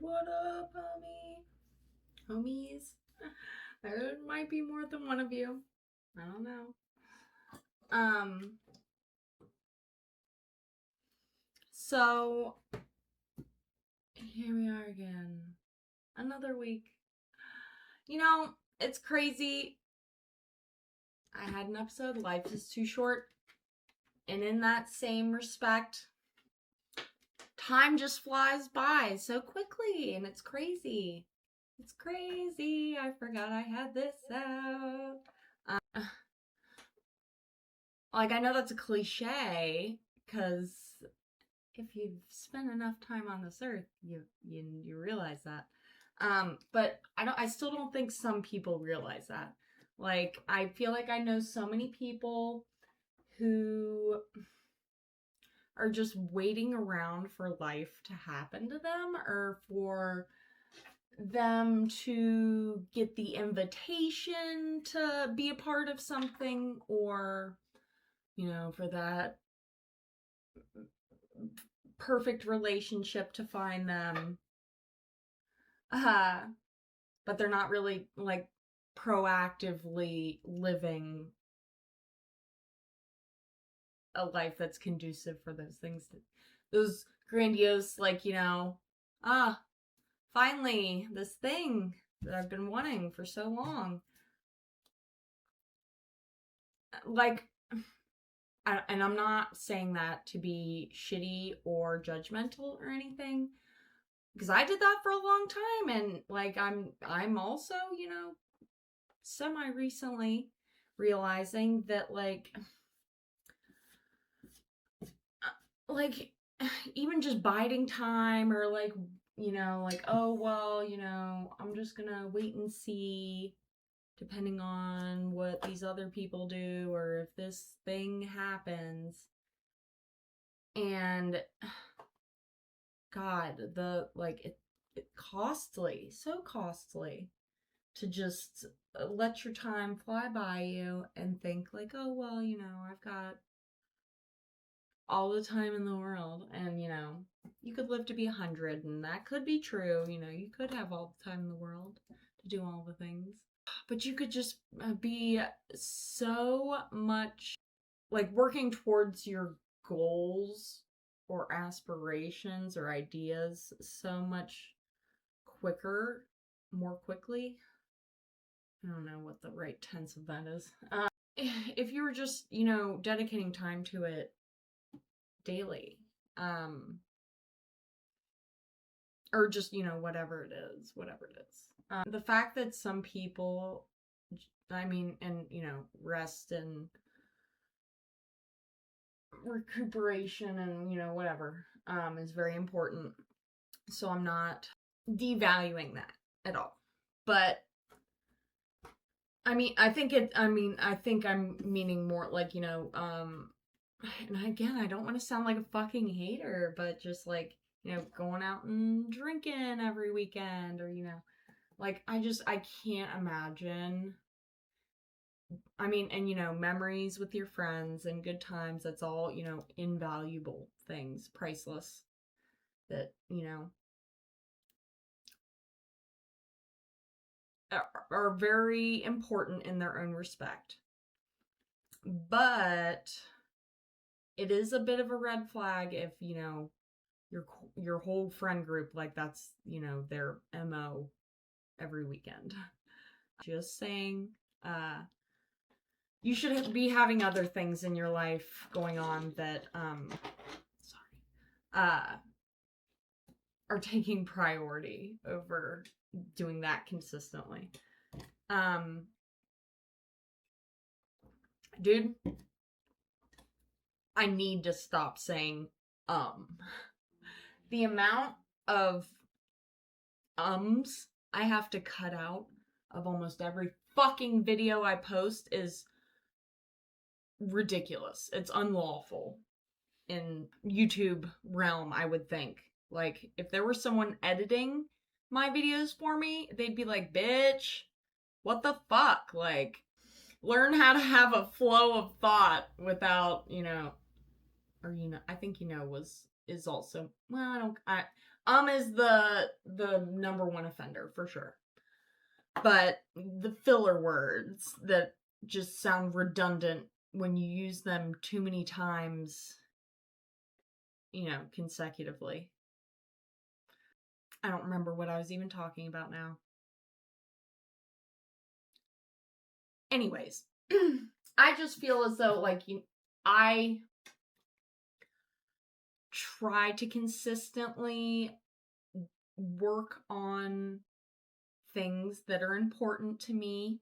What up, homies? There might be more than one of you. I don't know. So here we are again. Another week. It's crazy. I had an episode, Life is Too Short. And in that same respect, time just flies by so quickly, and it's crazy. It's crazy. I forgot I had this out. I know that's a cliche, because if you've spent enough time on this earth, you realize that. But I still don't think some people realize that. I feel like I know so many people who are just waiting around for life to happen to them, or for them to get the invitation to be a part of something, or for that perfect relationship to find them. But they're not really proactively living a life that's conducive for those things, those grandiose, finally, this thing that I've been wanting for so long. And I'm not saying that to be shitty or judgmental or anything, because I did that for a long time, and I'm also, semi-recently realizing that even just biding time, or oh well, I'm just gonna wait and see, depending on what these other people do, or if this thing happens. And God, it costly, so costly to just let your time fly by you and think oh well, I've got all the time in the world, and you could live to be 100, and that could be true. You could have all the time in the world to do all the things, but you could just be so much working towards your goals or aspirations or ideas so much quicker, more quickly. I don't know what the right tense of that is. If you were just, dedicating time to it daily, or just, whatever it is. The fact that some people, rest and recuperation and, whatever, is very important. So I'm not devaluing that at all. But I think I'm meaning more and again, I don't want to sound like a fucking hater, but just going out and drinking every weekend, or I can't imagine. And memories with your friends and good times, that's all, invaluable things, priceless, that, are very important in their own respect. But it is a bit of a red flag if, your whole friend group, that's, their MO every weekend. Just saying, you should be having other things in your life going on that, are taking priority over doing that consistently. Dude, I need to stop saying the amount of I have to cut out of almost every fucking video I post is ridiculous. It's unlawful in YouTube realm, I would think. If there were someone editing my videos for me, they'd be like, bitch, what the fuck? Learn how to have a flow of thought without, or I think is also, well, Is the number one offender for sure. But the filler words that just sound redundant when you use them too many times, consecutively. I don't remember what I was even talking about now. Anyways, I just feel as though, like, I try to consistently work on things that are important to me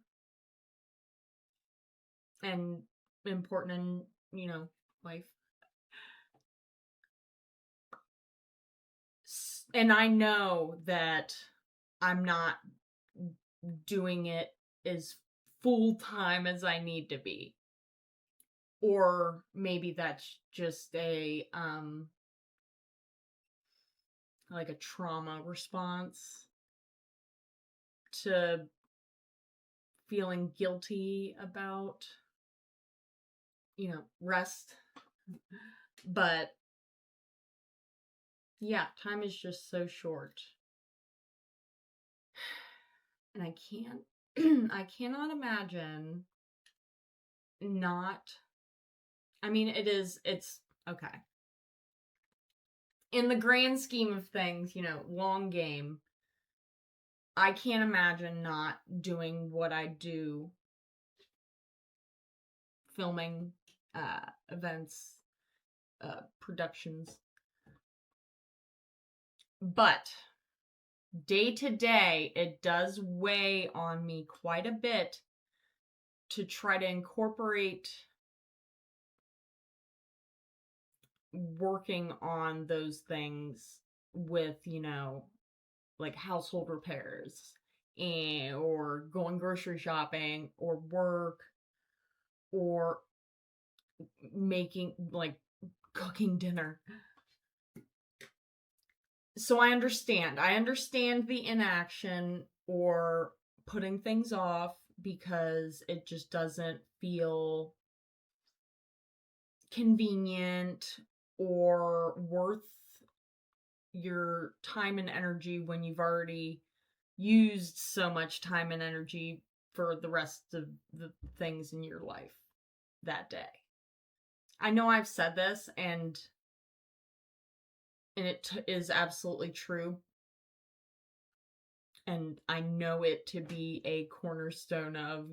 and important in, life. And I know that I'm not doing it as full time as I need to be. Or maybe that's just like a trauma response to feeling guilty about, rest. But yeah, time is just so short. And I cannot imagine not, it's okay. In the grand scheme of things, long game, I can't imagine not doing what I do, filming, events, productions. But day to day, it does weigh on me quite a bit to try to incorporate working on those things with, like household repairs or going grocery shopping or work or making, like, cooking dinner. So I understand the inaction or putting things off because it just doesn't feel convenient or worth your time and energy when you've already used so much time and energy for the rest of the things in your life that day. I know I've said this and it is absolutely true. And I know it to be a cornerstone of,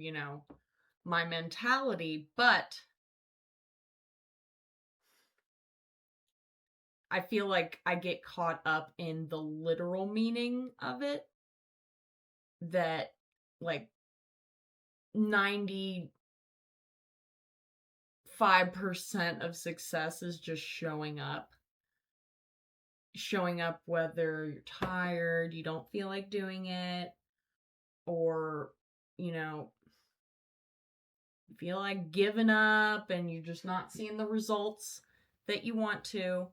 my mentality, but I feel like I get caught up in the literal meaning of it, that, like, 95% of success is just showing up. Showing up whether you're tired, you don't feel like doing it, or, feel like giving up and you're just not seeing the results that you want to.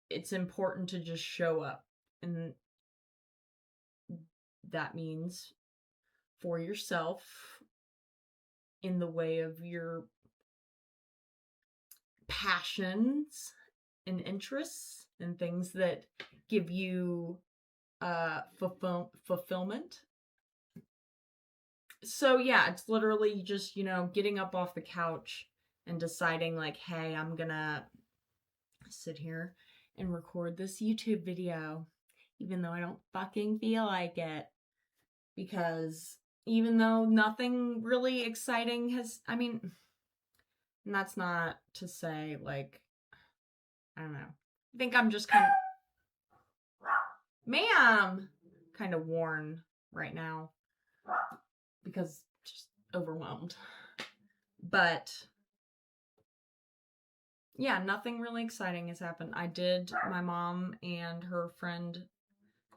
It's important to just show up. And that means for yourself in the way of your passions and interests and things that give you fulfillment. So yeah, it's literally just, getting up off the couch and deciding, like, hey, I'm gonna sit here and record this YouTube video, even though I don't fucking feel like it. Because even though nothing really exciting has, and that's not to say, like, I don't know. I think I'm just kind of worn right now because just overwhelmed. But yeah, nothing really exciting has happened. My mom and her friend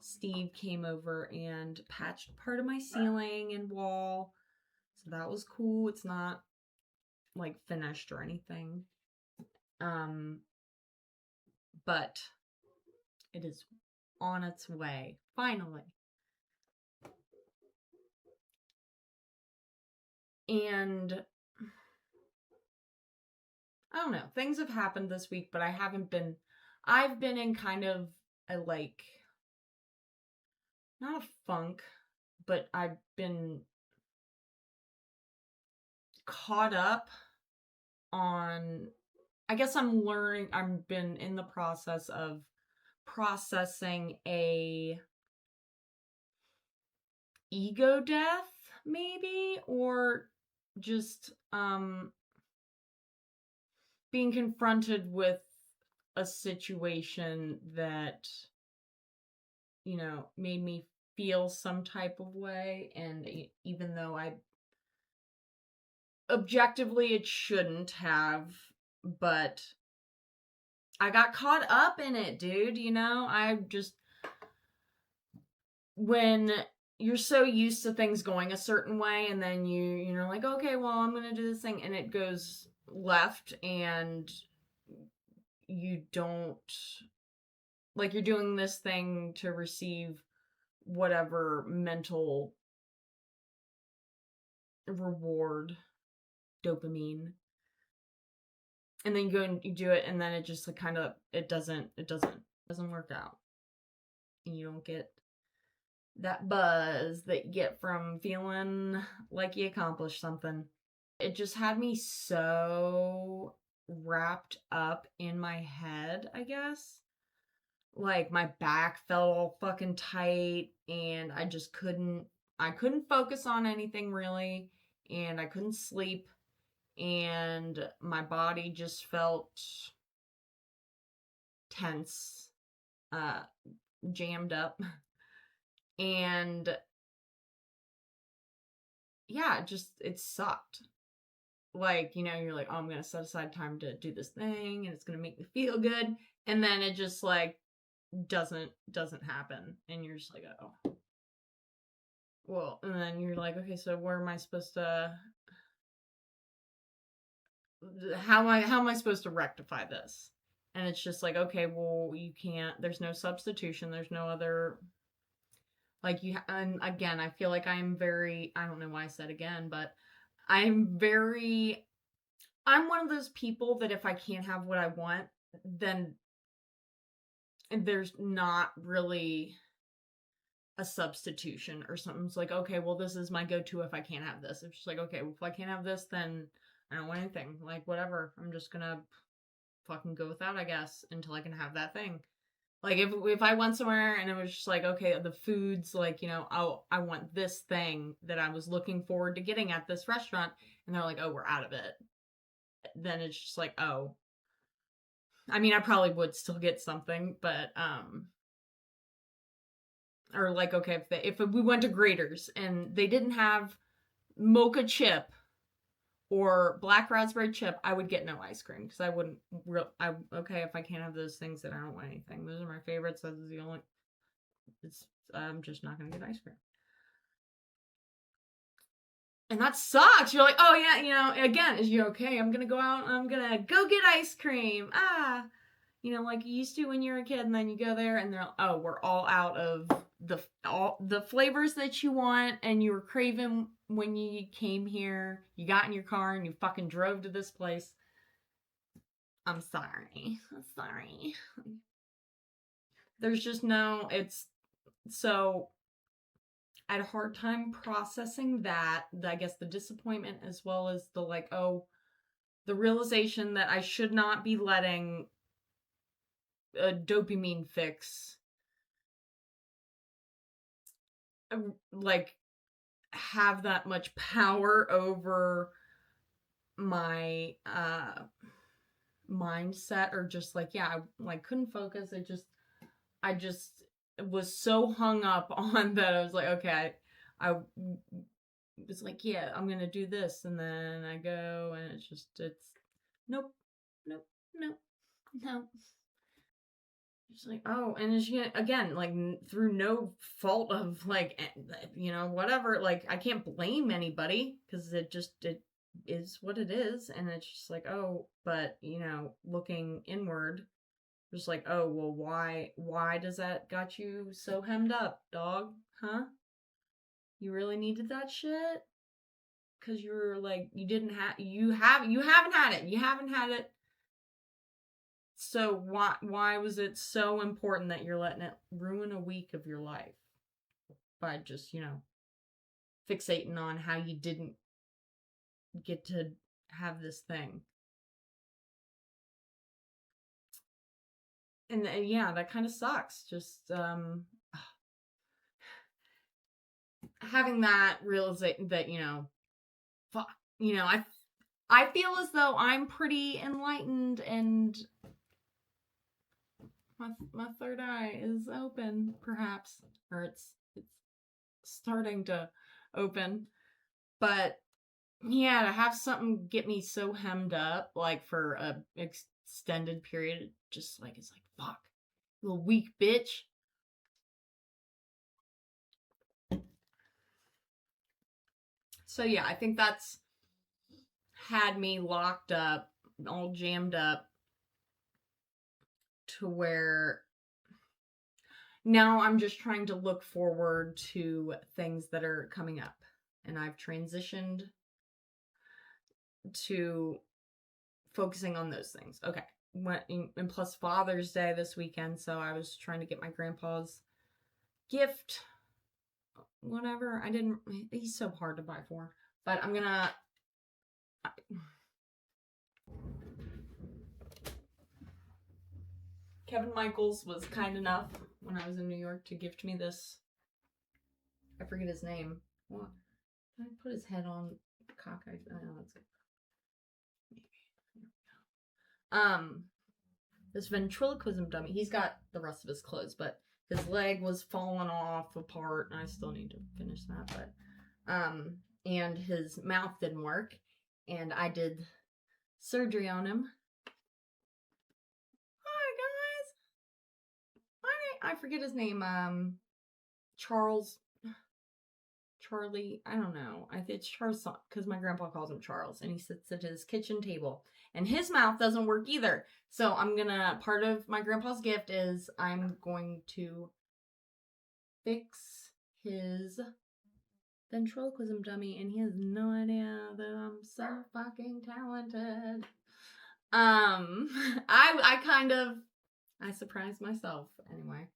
Steve came over and patched part of my ceiling and wall. So that was cool. It's not, like, finished or anything. But it is on its way, finally. And I don't know, things have happened this week, but I haven't been I've been in kind of a like, not a funk, but I've been caught up on, I guess I've been in the process of processing a ego death, maybe, or just being confronted with a situation that, made me feel some type of way. And even though objectively it shouldn't have, but I got caught up in it, dude. I just, when you're so used to things going a certain way, and then you're like, okay, well, I'm gonna do this thing, and it goes left, and you don't, like, you're doing this thing to receive whatever mental reward, dopamine, and then you go and you do it, and then it just like kind of, it doesn't work out, and you don't get that buzz that you get from feeling like you accomplished something. It just had me so wrapped up in my head, I guess. Like, my back felt all fucking tight, and I couldn't focus on anything really, and I couldn't sleep, and my body just felt tense, uh jammed up. And yeah, it sucked. Like, you're like, oh, I'm gonna set aside time to do this thing, and it's gonna make me feel good, and then it just like doesn't happen, and you're just like, oh, well. And then you're like, okay, so where am I supposed to, how am I supposed to rectify this? And it's just like, okay, well, you can't, there's no substitution, there's no other, like, and again, I feel like I don't know why I said again, but I'm one of those people that if I can't have what I want, then there's not really a substitution or something. It's like, okay, well, this is my go-to if I can't have this. It's just like, okay, well, if I can't have this, then I don't want anything. Like, whatever. I'm just gonna fucking go without, I guess, until I can have that thing. Like, if I went somewhere and it was just like, okay, the food's like, I want this thing that I was looking forward to getting at this restaurant, and they're like, oh, we're out of it. Then it's just like, oh. I mean, I probably would still get something, but or like, okay, if we went to Grater's and they didn't have mocha chip or black raspberry chip, I would get no ice cream, because I wouldn't. Okay, if I can't have those things, then I don't want anything. Those are my favorites. That's the only. It's I'm just not gonna get ice cream. And that sucks. You're like, oh yeah, again, is you okay? I'm gonna go out and I'm gonna go get ice cream. Like you used to when you were a kid, and then you go there and they're, oh, we're all out of all the flavors that you want and you were craving when you came here. You got in your car and you fucking drove to this place. I'm sorry. There's just no, it's so I had a hard time processing that, I guess the disappointment, as well as the like, oh, the realization that I should not be letting a dopamine fix like have that much power over my mindset, or just like, yeah, I like couldn't focus. I just was so hung up on that. I was like, okay, I was like, yeah, I'm gonna do this, and then I go, and it's nope, nope, nope, no. It's like, oh, and it's, again, like, through no fault of, like, whatever. Like, I can't blame anybody, because it is what it is. And it's just like, oh, but, looking inward, just like, oh, well, why does that got you so hemmed up, dog? Huh? You really needed that shit? Because you were like, you haven't had it. You haven't had it So why was it so important that you're letting it ruin a week of your life by just, fixating on how you didn't get to have this thing? And yeah, that kind of sucks. Just having that realization that, fuck, I feel as though I'm pretty enlightened and my third eye is open, perhaps, or it's starting to open. But yeah, to have something get me so hemmed up, like for a extended period, just like it's like fuck, little weak bitch. So yeah, I think that's had me locked up, all jammed up, to where now I'm just trying to look forward to things that are coming up. And I've transitioned to focusing on those things. Okay. And plus Father's Day this weekend, so I was trying to get my grandpa's gift. Whatever. He's so hard to buy for. But I'm gonna. Kevin Michaels was kind enough when I was in New York to gift me this. I forget his name. What? Did I put his head on cockeyed? I know that's good. Maybe. This ventriloquism dummy. He's got the rest of his clothes, but his leg was falling off apart, and I still need to finish that. But and his mouth didn't work, and I did surgery on him. Hi guys. I forget his name. Charlie, I don't know. I think it's Charles because my grandpa calls him Charles, and he sits at his kitchen table, and his mouth doesn't work either. So part of my grandpa's gift is I'm going to fix his ventriloquism dummy, and he has no idea that I'm so fucking talented. I surprised myself anyway.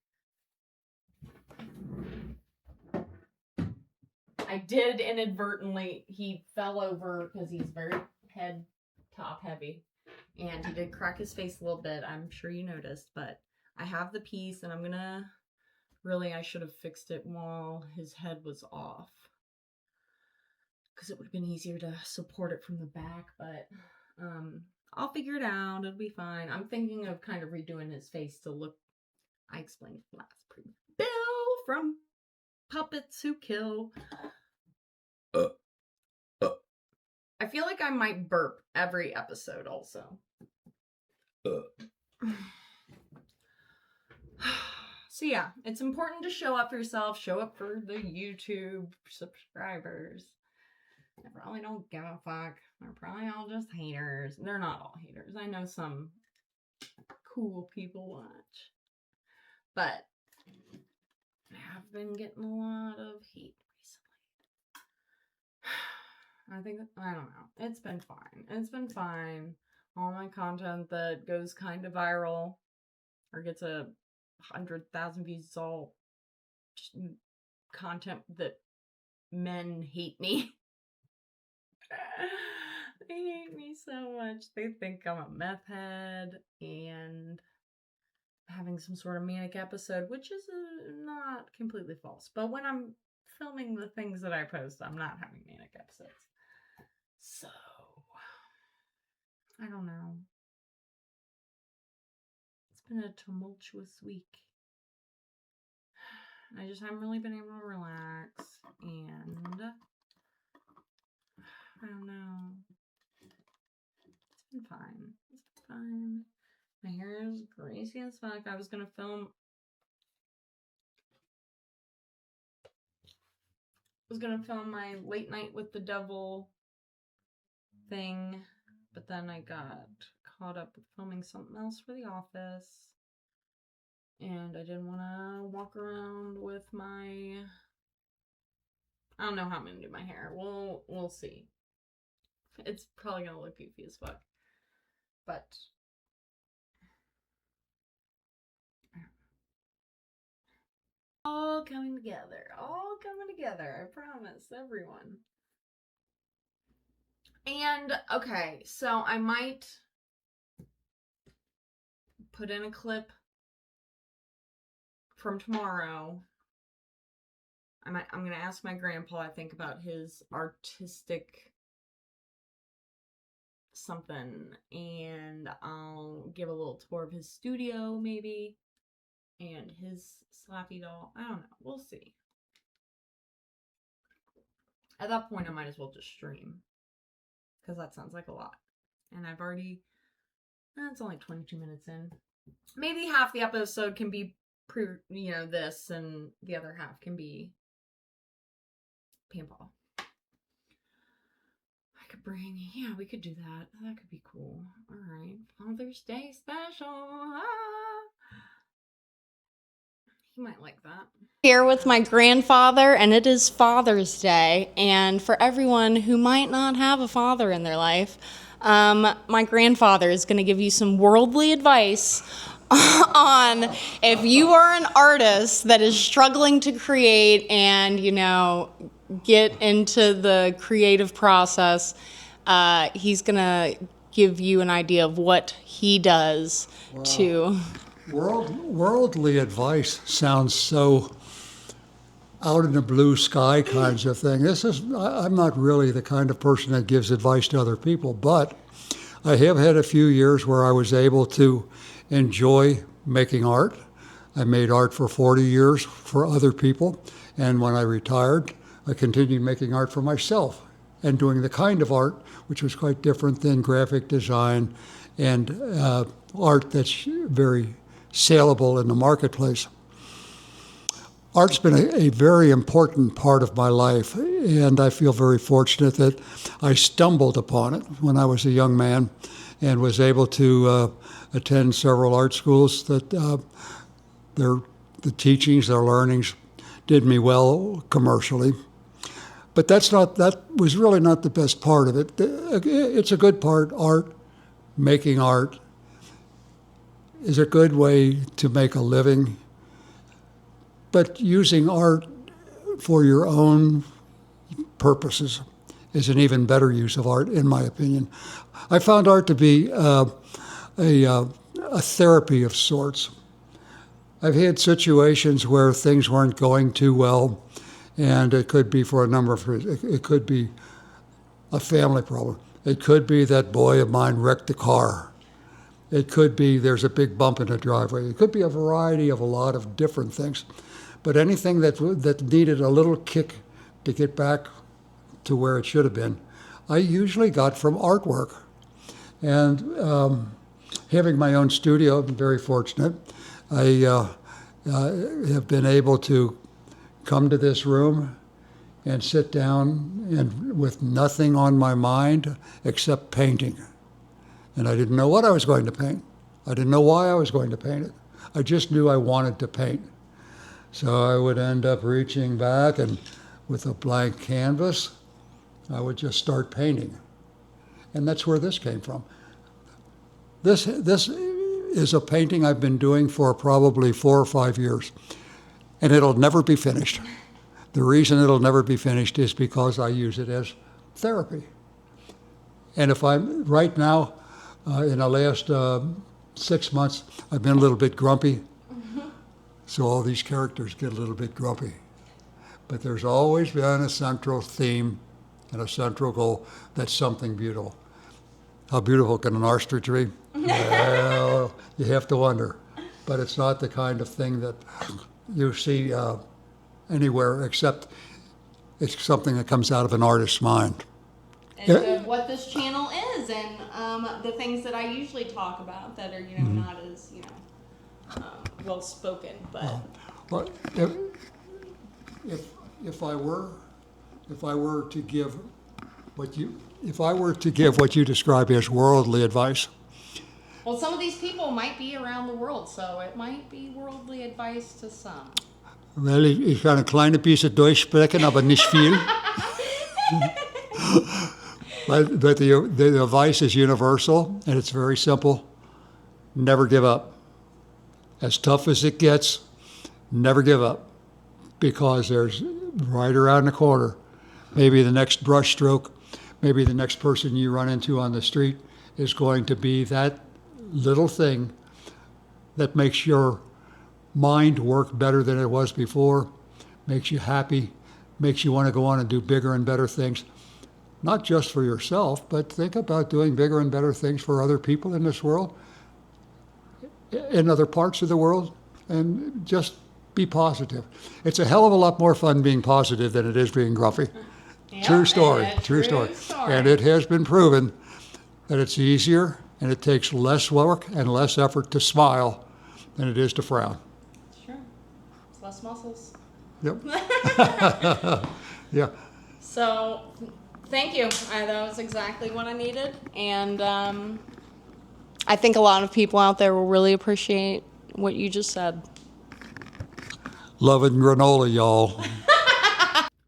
I did inadvertently, he fell over because he's very head top heavy, and he did crack his face a little bit. I'm sure you noticed, but I have the piece, and I should have fixed it while his head was off, because it would have been easier to support it from the back, but I'll figure it out. It'll be fine. I'm thinking of kind of redoing his face to look, I explained last pre Bill from Puppets Who Kill. I feel like I might burp every episode also. So yeah, it's important to show up for yourself, show up for the YouTube subscribers. They probably don't give a fuck. They're probably all just haters. They're not all haters. I know some cool people watch. But I have been getting a lot of hate recently. I don't know. It's been fine. All my content that goes kind of viral or gets 100,000 views is all just content that men hate me. They hate me so much. They think I'm a meth head and having some sort of manic episode, which is not completely false. But when I'm filming the things that I post, I'm not having manic episodes. So, I don't know. It's been a tumultuous week. I just haven't really been able to relax, and I don't know. It's been fine. My hair is greasy as fuck. I was gonna film my late night with the devil thing, but then I got caught up with filming something else for the office, and I didn't want to walk around with my... I don't know how I'm gonna do my hair. We'll see. It's probably gonna look goofy as fuck, but all coming together. All coming together. I promise, everyone. And, okay, so I might put in a clip from tomorrow. I'm going to ask my grandpa, I think, about his artistic something. And I'll give a little tour of his studio, maybe. And his Slappy doll. I don't know. We'll see. At that point, I might as well just stream. Because that sounds like a lot. And I've already... it's only 22 minutes in. Maybe half the episode can be, this, and the other half can be paintball. We could do that. That could be cool. Alright. Father's Day special. He might like that. Here with my grandfather, and it is Father's Day. And for everyone who might not have a father in their life, my grandfather is going to give you some worldly advice on if you are an artist that is struggling to create and, get into the creative process. He's going to give you an idea of what he does to... Worldly advice sounds so out in the blue sky kinds of thing. I'm not really the kind of person that gives advice to other people, but I have had a few years where I was able to enjoy making art. I made art for 40 years for other people, and when I retired, I continued making art for myself and doing the kind of art which was quite different than graphic design and art that's very saleable in the marketplace. Art's been a very important part of my life, and I feel very fortunate that I stumbled upon it when I was a young man and was able to attend several art schools that the teachings, their learnings did me well commercially. But that was really not the best part of it. It's a good part, art, making art, is a good way to make a living, but using art for your own purposes is an even better use of art, in my opinion. I found art to be a therapy of sorts. I've had situations where things weren't going too well, and it could be for a number of reasons. It could be a family problem. It could be that boy of mine wrecked the car. It could be there's a big bump in the driveway. It could be a variety of a lot of different things. But anything that needed a little kick to get back to where it should have been, I usually got from artwork. And having my own studio, I'm very fortunate. I have been able to come to this room and sit down and with nothing on my mind except painting. And I didn't know what I was going to paint. I didn't know why I was going to paint it. I just knew I wanted to paint. So I would end up reaching back and with a blank canvas, I would just start painting. And that's where this came from. This is a painting I've been doing for probably 4 or 5 years, and it'll never be finished. The reason it'll never be finished is because I use it as therapy. And if I'm right now, in the last 6 months, I've been a little bit grumpy. So all these characters get a little bit grumpy. But there's always been a central theme and a central goal. That's something beautiful. How beautiful can an ostrich be? Well, you have to wonder. But it's not the kind of thing that you see anywhere, except it's something that comes out of an artist's mind. And what this channel is, and the things that I usually talk about that are, not as, well spoken, but. Well, if I were to give what you describe as worldly advice. Well, some of these people might be around the world, so it might be worldly advice to some. Well, ich kann ein kleines bisschen Deutsch sprechen, aber nicht viel. But the advice is universal, and it's very simple. Never give up. As tough as it gets, never give up. because there's right around the corner, maybe the next brush stroke, maybe the next person you run into on the street is going to be that little thing that makes your mind work better than it was before, makes you happy, makes you want to go on and do bigger and better things. Not just for yourself, but think about doing bigger and better things for other people in this world, in other parts of the world, and just be positive. It's a hell of a lot more fun being positive than it is being grumpy. Yep, True story, true story. story. And it has been proven that it's easier and it takes less work and less effort to smile than it is to frown. Sure. It's less muscles. Yep. Yeah. So, thank you. That was exactly what I needed. And I think a lot of people out there will really appreciate what you just said. Loving granola, y'all.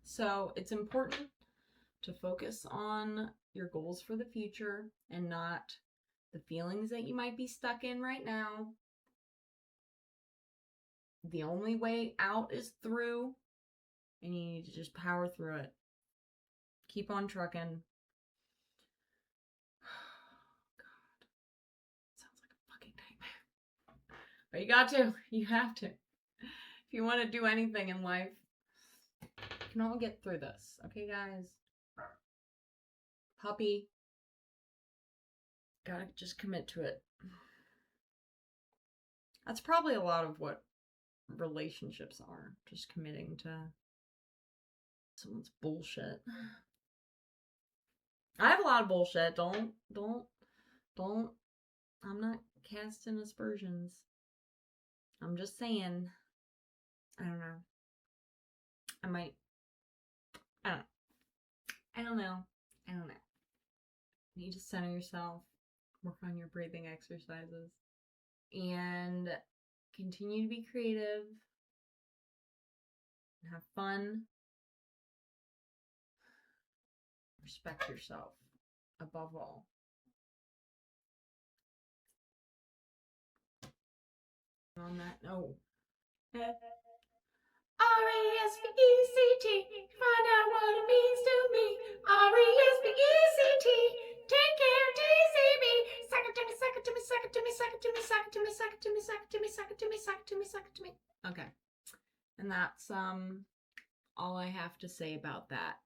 So it's important to focus on your goals for the future and not the feelings that you might be stuck in right now. The only way out is through, and you need to just power through it. Keep on trucking. God, sounds like a fucking nightmare. But you got to. You have to. If you want to do anything in life, you can all get through this. Okay, guys? Puppy. Gotta just commit to it. That's probably a lot of what relationships are. Just committing to someone's bullshit. I have a lot of bullshit. Don't. I'm not casting aspersions. I'm just saying. I don't know. I might. I don't know. I don't know. You need to center yourself. Work on your breathing exercises. And continue to be creative. And have fun. Respect yourself above all. On that note, R-E-S-P-E-C-T, find out what it means to me. R-E-S-P-E-C-T, take care, TCB. Suck it to me, suck it to me, suck it to me, suck it to me, suck it to me, suck it to me, suck it to me, suck it to me, suck it to me, suck it to me. Okay, and that's all I have to say about that.